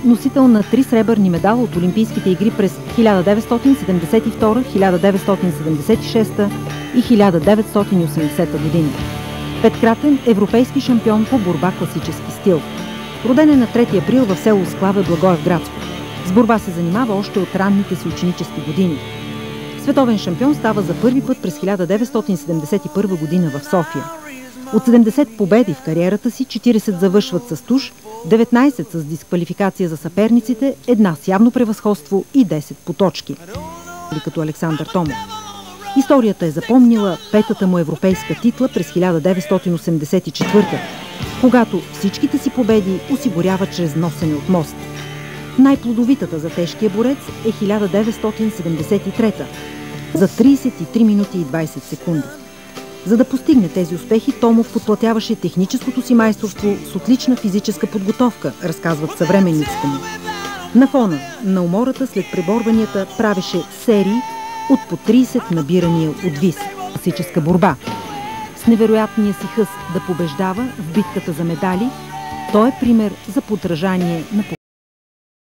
носител на 3 сребърни медала от Олимпийските игри през 1972, 1976 и 1980 години. Петкратен европейски шампион по борба класически стил. Роден е на 3 април в село Склаве, Благоевградско. С борба се занимава още от ранните си ученически години. Световен шампион става за първи път през 1971 година в София. От 70 победи в кариерата си, 40 завършват с туш, 19 с дисквалификация за съперниците, 1 с явно превъзходство и 10 по точки. Като Александър Томов. Историята е запомнила 5-та му европейска титла през 1984, когато всичките си победи осигурява чрез носене от мост. Най-плодовитата за тежкия борец е 1973 за 33 минути и 20 секунди. За да постигне тези успехи, Томов подплатяваше техническото си майсторство с отлична физическа подготовка, разказват съвременниците му. На фона на умората след преборванията правеше серии от по 30 набирания от вис. Класическа борба. С невероятния си хъс да побеждава в битката за медали, той е пример за подражание на